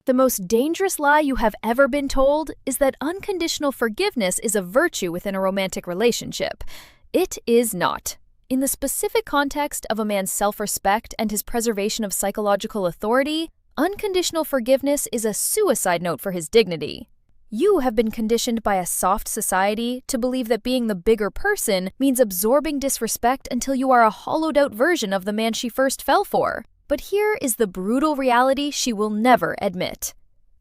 The most dangerous lie you have ever been told is that unconditional forgiveness is a virtue within a romantic relationship. It is not. In the specific context of a man's self-respect and his preservation of psychological authority, unconditional forgiveness is a suicide note for his dignity. You have been conditioned by a soft society to believe that being the bigger person means absorbing disrespect until you are a hollowed-out version of the man she first fell for. But here is the brutal reality she will never admit.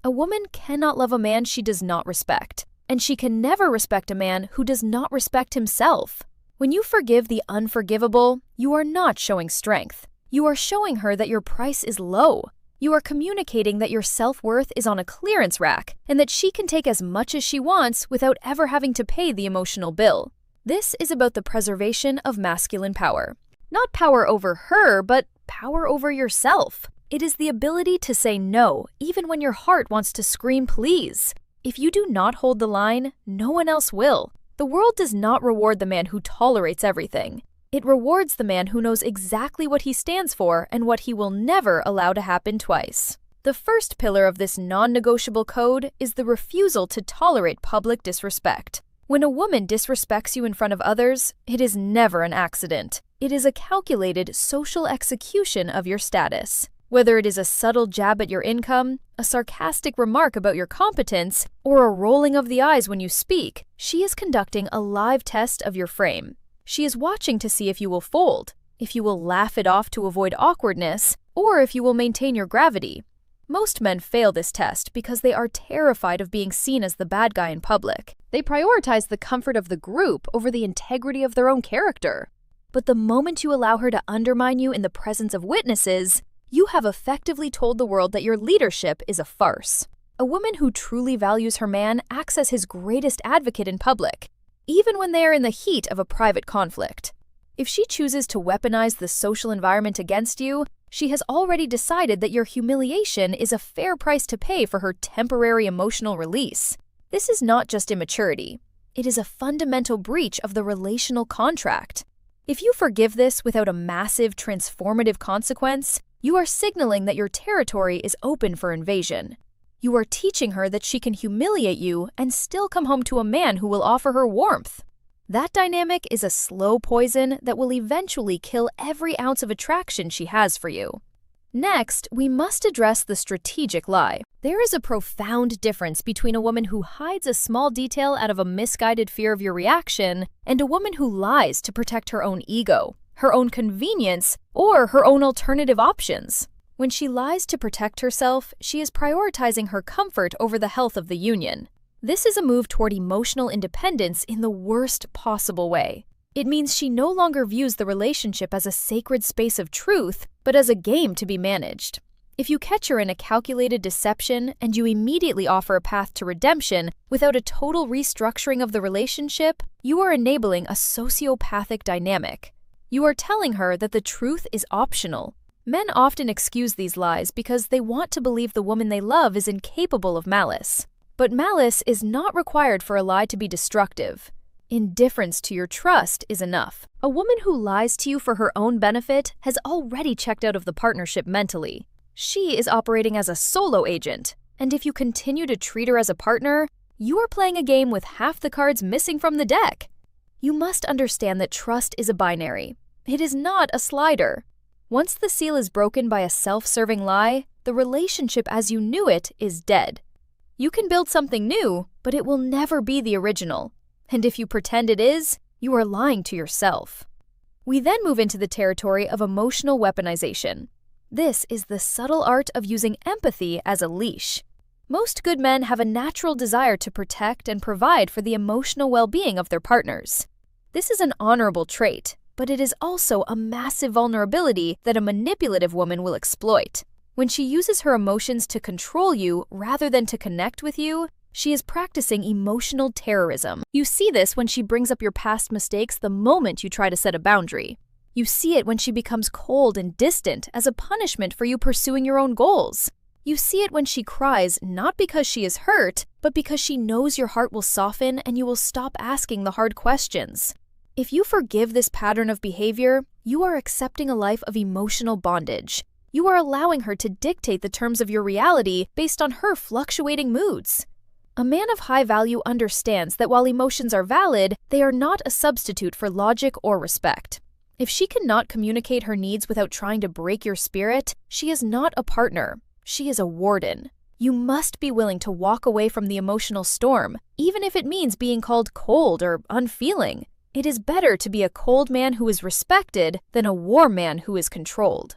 A woman cannot love a man she does not respect, and she can never respect a man who does not respect himself. When you forgive the unforgivable, you are not showing strength. You are showing her that your price is low. You are communicating that your self-worth is on a clearance rack and that she can take as much as she wants without ever having to pay the emotional bill. This is about the preservation of masculine power. Not power over her, but power over yourself. It is the ability to say no, even when your heart wants to scream please. If you do not hold the line, no one else will. The world does not reward the man who tolerates everything. It rewards the man who knows exactly what he stands for and what he will never allow to happen twice. The first pillar of this non-negotiable code is the refusal to tolerate public disrespect. When a woman disrespects you in front of others, it is never an accident. It is a calculated social execution of your status. Whether it is a subtle jab at your income, a sarcastic remark about your competence, or a rolling of the eyes when you speak, she is conducting a live test of your frame. She is watching to see if you will fold, if you will laugh it off to avoid awkwardness, or if you will maintain your gravity. Most men fail this test because they are terrified of being seen as the bad guy in public. They prioritize the comfort of the group over the integrity of their own character. But the moment you allow her to undermine you in the presence of witnesses, you have effectively told the world that your leadership is a farce. A woman who truly values her man acts as his greatest advocate in public, even when they are in the heat of a private conflict. If she chooses to weaponize the social environment against you, she has already decided that your humiliation is a fair price to pay for her temporary emotional release. This is not just immaturity. It is a fundamental breach of the relational contract. If you forgive this without a massive, transformative consequence, you are signaling that your territory is open for invasion. You are teaching her that she can humiliate you and still come home to a man who will offer her warmth. That dynamic is a slow poison that will eventually kill every ounce of attraction she has for you. Next, we must address the strategic lie. There is a profound difference between a woman who hides a small detail out of a misguided fear of your reaction and a woman who lies to protect her own ego, her own convenience, or her own alternative options. When she lies to protect herself, she is prioritizing her comfort over the health of the union. This is a move toward emotional independence in the worst possible way. It means she no longer views the relationship as a sacred space of truth, but as a game to be managed. If you catch her in a calculated deception and you immediately offer a path to redemption without a total restructuring of the relationship, you are enabling a sociopathic dynamic. You are telling her that the truth is optional. Men often excuse these lies because they want to believe the woman they love is incapable of malice. But malice is not required for a lie to be destructive. Indifference to your trust is enough. A woman who lies to you for her own benefit has already checked out of the partnership mentally. She is operating as a solo agent, and if you continue to treat her as a partner, you are playing a game with half the cards missing from the deck. You must understand that trust is a binary. It is not a slider. Once the seal is broken by a self-serving lie, the relationship as you knew it is dead. You can build something new, but it will never be the original. And if you pretend it is, you are lying to yourself. We then move into the territory of emotional weaponization. This is the subtle art of using empathy as a leash. Most good men have a natural desire to protect and provide for the emotional well-being of their partners. This is an honorable trait, but it is also a massive vulnerability that a manipulative woman will exploit. When she uses her emotions to control you rather than to connect with you, she is practicing emotional terrorism. You see this when she brings up your past mistakes the moment you try to set a boundary. You see it when she becomes cold and distant as a punishment for you pursuing your own goals. You see it when she cries not because she is hurt, but because she knows your heart will soften and you will stop asking the hard questions. If you forgive this pattern of behavior, you are accepting a life of emotional bondage. You are allowing her to dictate the terms of your reality based on her fluctuating moods. A man of high value understands that while emotions are valid, they are not a substitute for logic or respect. If she cannot communicate her needs without trying to break your spirit, she is not a partner. She is a warden. You must be willing to walk away from the emotional storm, even if it means being called cold or unfeeling. It is better to be a cold man who is respected than a warm man who is controlled.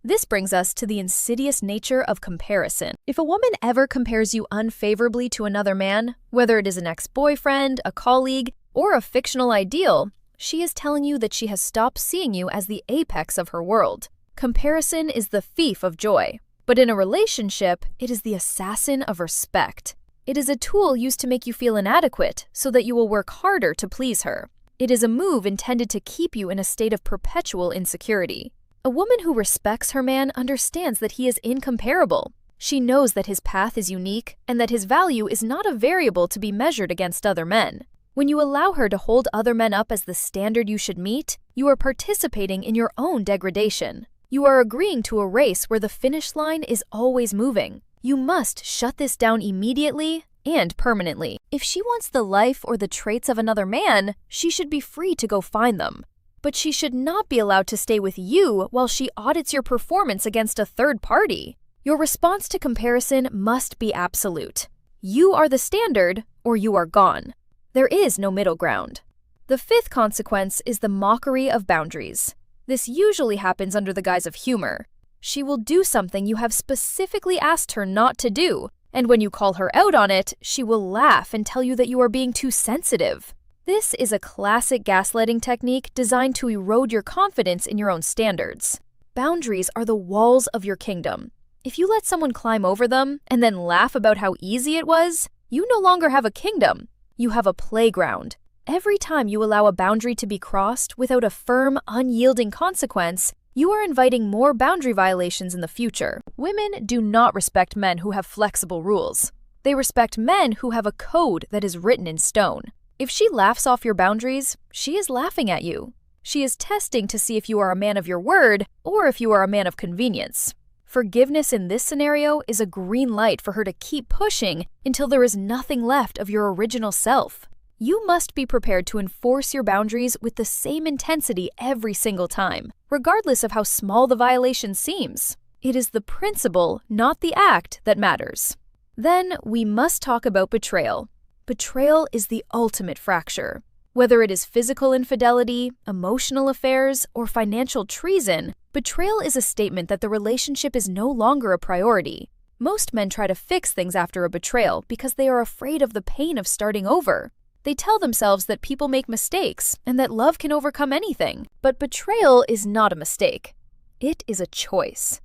This brings us to the insidious nature of comparison. If a woman ever compares you unfavorably to another man, whether it is an ex-boyfriend, a colleague, or a fictional ideal, she is telling you that she has stopped seeing you as the apex of her world. Comparison is the thief of joy. But in a relationship, it is the assassin of respect. It is a tool used to make you feel inadequate so that you will work harder to please her. It is a move intended to keep you in a state of perpetual insecurity. A woman who respects her man understands that he is incomparable. She knows that his path is unique and that his value is not a variable to be measured against other men. When you allow her to hold other men up as the standard you should meet, you are participating in your own degradation. You are agreeing to a race where the finish line is always moving. You must shut this down immediately and permanently. If she wants the life or the traits of another man, she should be free to go find them. But she should not be allowed to stay with you while she audits your performance against a third party. Your response to comparison must be absolute. You are the standard, or you are gone. There is no middle ground. The fifth consequence is the mockery of boundaries. This usually happens under the guise of humor. She will do something you have specifically asked her not to do, and when you call her out on it, she will laugh and tell you that you are being too sensitive. This is a classic gaslighting technique designed to erode your confidence in your own standards. Boundaries are the walls of your kingdom. If you let someone climb over them and then laugh about how easy it was, you no longer have a kingdom. You have a playground. Every time you allow a boundary to be crossed without a firm, unyielding consequence, you are inviting more boundary violations in the future. Women do not respect men who have flexible rules. They respect men who have a code that is written in stone. If she laughs off your boundaries, she is laughing at you. She is testing to see if you are a man of your word or if you are a man of convenience. Forgiveness in this scenario is a green light for her to keep pushing until there is nothing left of your original self. You must be prepared to enforce your boundaries with the same intensity every single time, regardless of how small the violation seems. It is the principle, not the act, that matters. Then we must talk about betrayal. Betrayal is the ultimate fracture. Whether it is physical infidelity, emotional affairs, or financial treason, betrayal is a statement that the relationship is no longer a priority. Most men try to fix things after a betrayal because they are afraid of the pain of starting over. They tell themselves that people make mistakes and that love can overcome anything. But betrayal is not a mistake. It is a choice.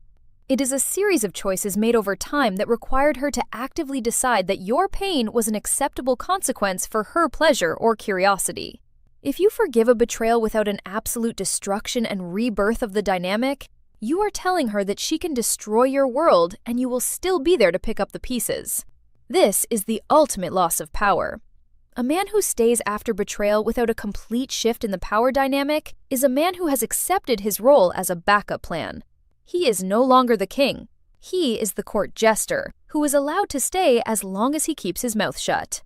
It is a series of choices made over time that required her to actively decide that your pain was an acceptable consequence for her pleasure or curiosity. If you forgive a betrayal without an absolute destruction and rebirth of the dynamic, you are telling her that she can destroy your world and you will still be there to pick up the pieces. This is the ultimate loss of power. A man who stays after betrayal without a complete shift in the power dynamic is a man who has accepted his role as a backup plan. He is no longer the king. He is the court jester, who is allowed to stay as long as he keeps his mouth shut.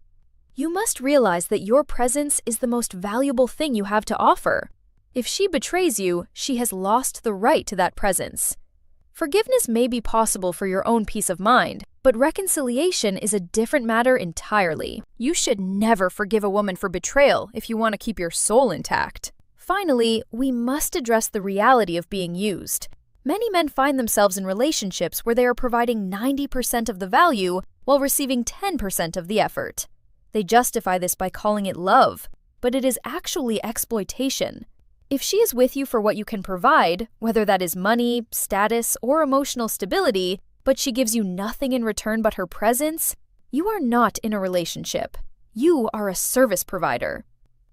You must realize that your presence is the most valuable thing you have to offer. If she betrays you, she has lost the right to that presence. Forgiveness may be possible for your own peace of mind, but reconciliation is a different matter entirely. You should never forgive a woman for betrayal if you want to keep your soul intact. Finally, we must address the reality of being used. Many men find themselves in relationships where they are providing 90% of the value while receiving 10% of the effort. They justify this by calling it love, but it is actually exploitation. If she is with you for what you can provide, whether that is money, status, or emotional stability, but she gives you nothing in return but her presence, you are not in a relationship. You are a service provider.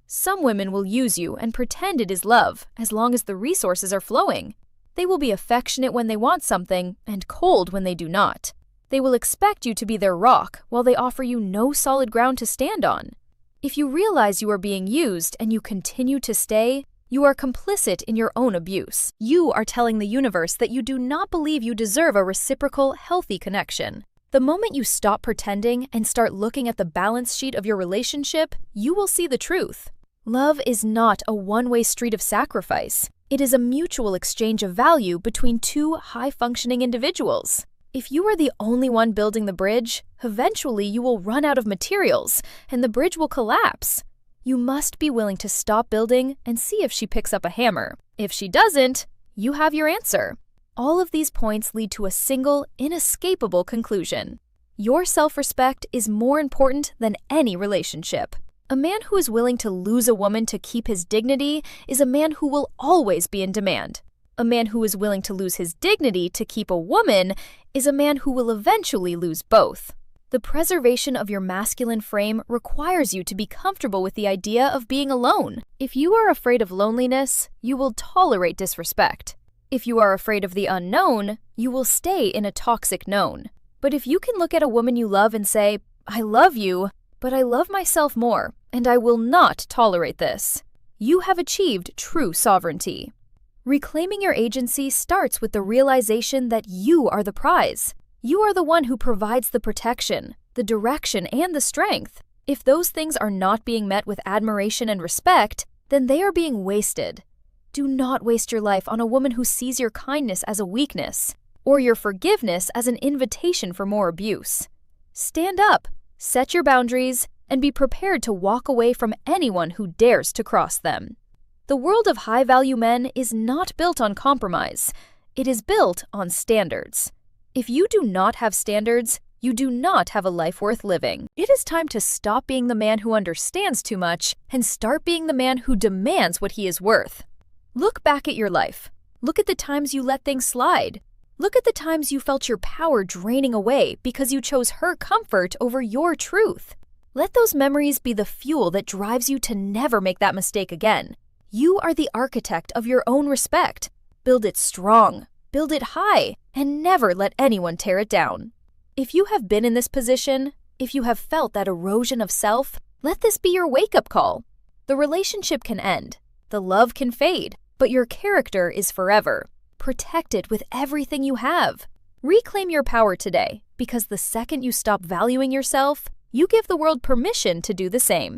Some women will use you and pretend it is love as long as the resources are flowing. They will be affectionate when they want something and cold when they do not. They will expect you to be their rock while they offer you no solid ground to stand on. If you realize you are being used and you continue to stay, You are complicit in your own abuse. You are telling the universe that you do not believe you deserve a reciprocal, healthy connection. The moment you stop pretending and start looking at the balance sheet of your relationship, you will see the truth. Love is not a one-way street of sacrifice. It is a mutual exchange of value between two high-functioning individuals. If you are the only one building the bridge, eventually you will run out of materials and the bridge will collapse. You must be willing to stop building and see if she picks up a hammer. If she doesn't, you have your answer. All of these points lead to a single, inescapable conclusion. Your self-respect is more important than any relationship. A man who is willing to lose a woman to keep his dignity is a man who will always be in demand. A man who is willing to lose his dignity to keep a woman is a man who will eventually lose both. The preservation of your masculine frame requires you to be comfortable with the idea of being alone. If you are afraid of loneliness, you will tolerate disrespect. If you are afraid of the unknown, you will stay in a toxic known. But if you can look at a woman you love and say, "I love you, but I love myself more, and I will not tolerate this," you have achieved true sovereignty. Reclaiming your agency starts with the realization that you are the prize. You are the one who provides the protection, the direction, and the strength. If those things are not being met with admiration and respect, then they are being wasted. Do not waste your life on a woman who sees your kindness as a weakness, or your forgiveness as an invitation for more abuse. Stand up, set your boundaries, and be prepared to walk away from anyone who dares to cross them. The world of high-value men is not built on compromise. It is built on standards. If you do not have standards, you do not have a life worth living. It is time to stop being the man who understands too much and start being the man who demands what he is worth. Look back at your life. Look at the times you let things slide. Look at the times you felt your power draining away because you chose her comfort over your truth. Let those memories be the fuel that drives you to never make that mistake again. You are the architect of your own respect. Build it strong, build it high, and never let anyone tear it down. If you have been in this position, if you have felt that erosion of self, let this be your wake-up call. The relationship can end, the love can fade, but your character is forever. Protect it with everything you have. Reclaim your power today, because the second you stop valuing yourself, you give the world permission to do the same.